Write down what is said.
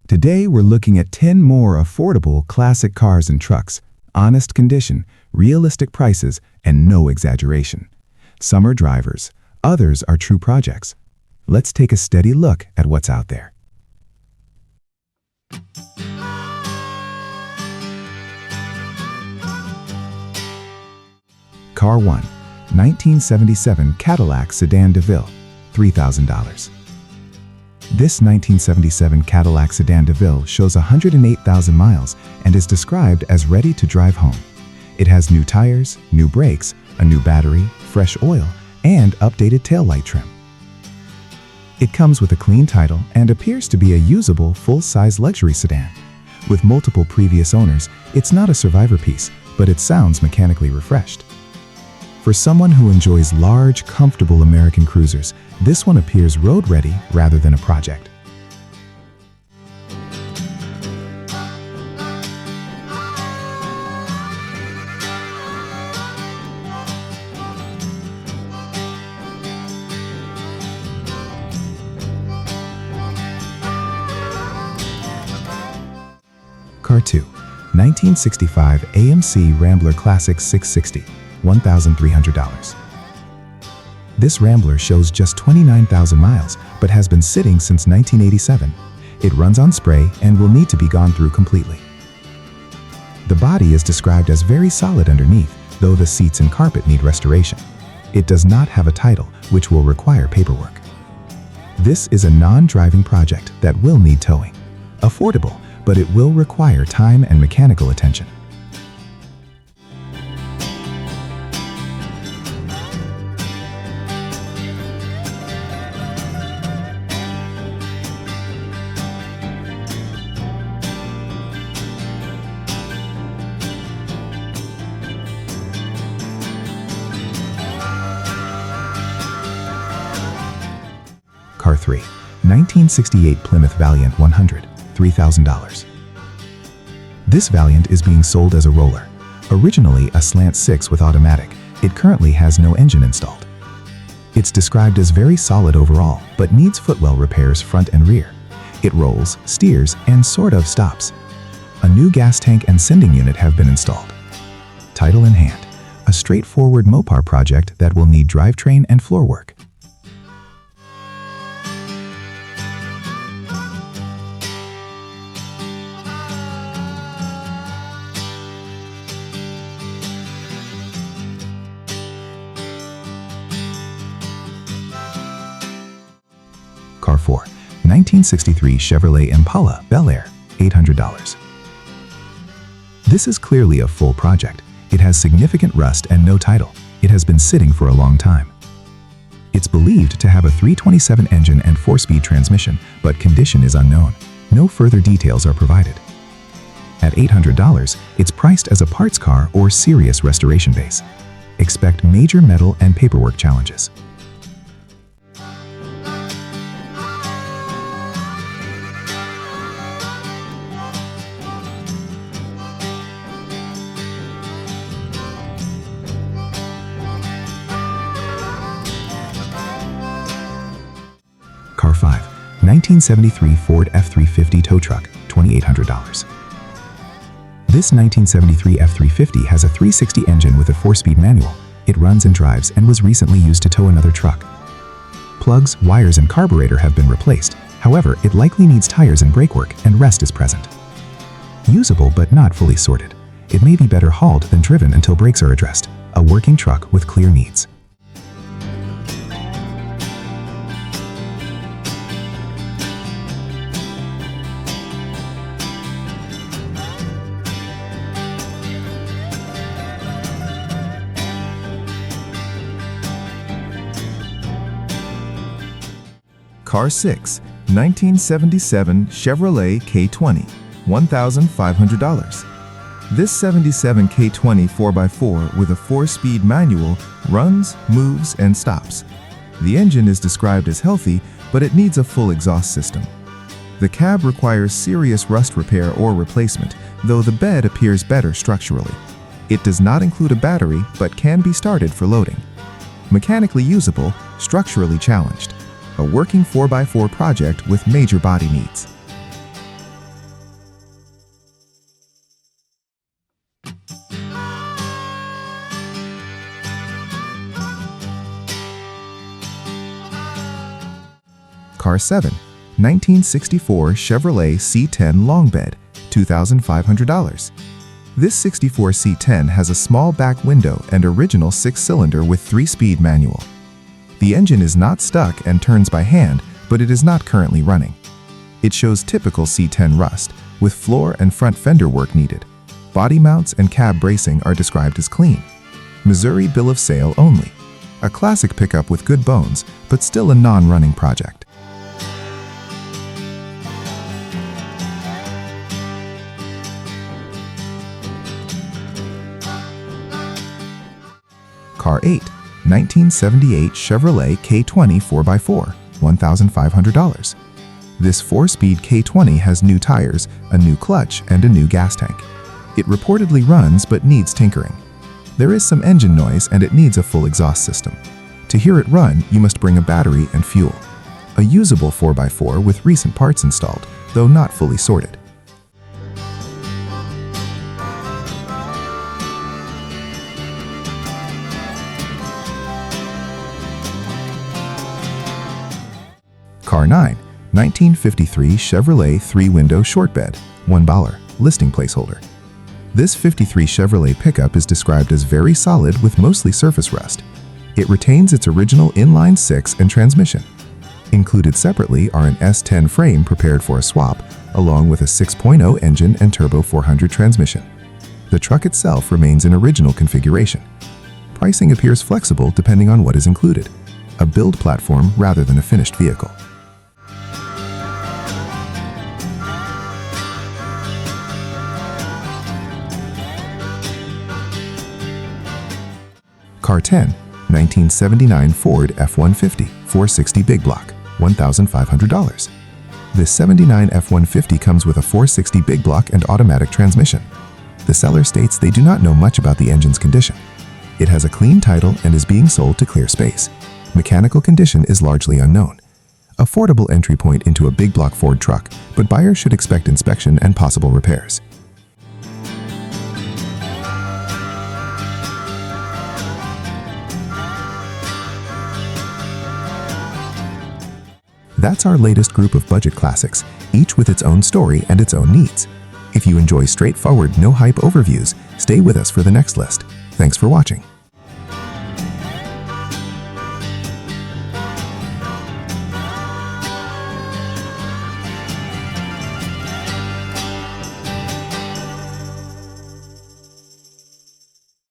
Today we're looking at 10 more affordable classic cars and trucks, honest condition, realistic prices, and no exaggeration. Some are drivers, others are true projects. Let's take a steady look at what's out there. Car 1, 1977 Cadillac Sedan Deville, $3,000. This 1977 Cadillac Sedan Deville shows 108,000 miles and is described as ready to drive home. It has new tires, new brakes, a new battery, fresh oil, and updated taillight trim. It comes with a clean title and appears to be a usable, full-size luxury sedan. With multiple previous owners, it's not a survivor piece, but it sounds mechanically refreshed. For someone who enjoys large, comfortable American cruisers, this one appears road-ready rather than a project. Car 2, 1965 AMC Rambler Classic 660, $1,300. This Rambler shows just 29,000 miles, but has been sitting since 1987. It runs on spray and will need to be gone through completely. The body is described as very solid underneath, though the seats and carpet need restoration. It does not have a title, which will require paperwork. This is a non-driving project that will need towing. Affordable, but it will require time and mechanical attention. Car 3, 1968 Plymouth Valiant 100, $3,000. This Valiant is being sold as a roller. Originally a slant 6 with automatic, it currently has no engine installed. It's described as very solid overall, but needs footwell repairs front and rear. It rolls, steers, and sort of stops. A new gas tank and sending unit have been installed. Title in hand, a straightforward Mopar project that will need drivetrain and floor work. Car 4, 1963 Chevrolet Impala Bel Air, $800. This is clearly a full project. It has significant rust and no title. It has been sitting for a long time. It's believed to have a 327 engine and 4-speed transmission, but condition is unknown. No further details are provided. At $800, it's priced as a parts car or serious restoration base. Expect major metal and paperwork challenges. Car 5, 1973 Ford F-350 tow truck, $2,800. This 1973 F-350 has a 360 engine with a 4-speed manual. It runs and drives and was recently used to tow another truck. Plugs, wires, and carburetor have been replaced. However, it likely needs tires and brake work, and rest is present. Usable but not fully sorted. It may be better hauled than driven until brakes are addressed. A working truck with clear needs. Car 6, 1977 Chevrolet K20, $1,500. This 77 K20 4x4 with a 4-speed manual runs, moves, and stops. The engine is described as healthy, but it needs a full exhaust system. The cab requires serious rust repair or replacement, though the bed appears better structurally. It does not include a battery, but can be started for loading. Mechanically usable, structurally challenged. A working 4x4 project with major body needs. Car 7, 1964 Chevrolet C10 long bed, $2,500. This 64 C10 has a small back window and original 6-cylinder with 3-speed manual. The engine is not stuck and turns by hand, but it is not currently running. It shows typical C10 rust, with floor and front fender work needed. Body mounts and cab bracing are described as clean. Missouri bill of sale only. A classic pickup with good bones, but still a non-running project. Car 8, 1978 Chevrolet K20 4x4, $1,500. This 4-speed K20 has new tires, a new clutch, and a new gas tank. It reportedly runs but needs tinkering. There is some engine noise and it needs a full exhaust system. To hear it run, you must bring a battery and fuel. A usable 4x4 with recent parts installed, though not fully sorted. Car 9, 1953 Chevrolet 3-window short bed, $1, listing placeholder. This 53 Chevrolet pickup is described as very solid with mostly surface rust. It retains its original inline-6 and transmission. Included separately are an S10 frame prepared for a swap, along with a 6.0 engine and turbo 400 transmission. The truck itself remains in original configuration. Pricing appears flexible depending on what is included. A build platform rather than a finished vehicle. Car 10, 1979 Ford F-150 460 big block, $1,500. This 79 F-150 comes with a 460 big block and automatic transmission. The seller states they do not know much about the engine's condition. It has a clean title and is being sold to clear space. Mechanical condition is largely unknown. Affordable entry point into a big block Ford truck, but buyers should expect inspection and possible repairs. That's our latest group of budget classics, each with its own story and its own needs. If you enjoy straightforward, no-hype overviews, stay with us for the next list. Thanks for watching.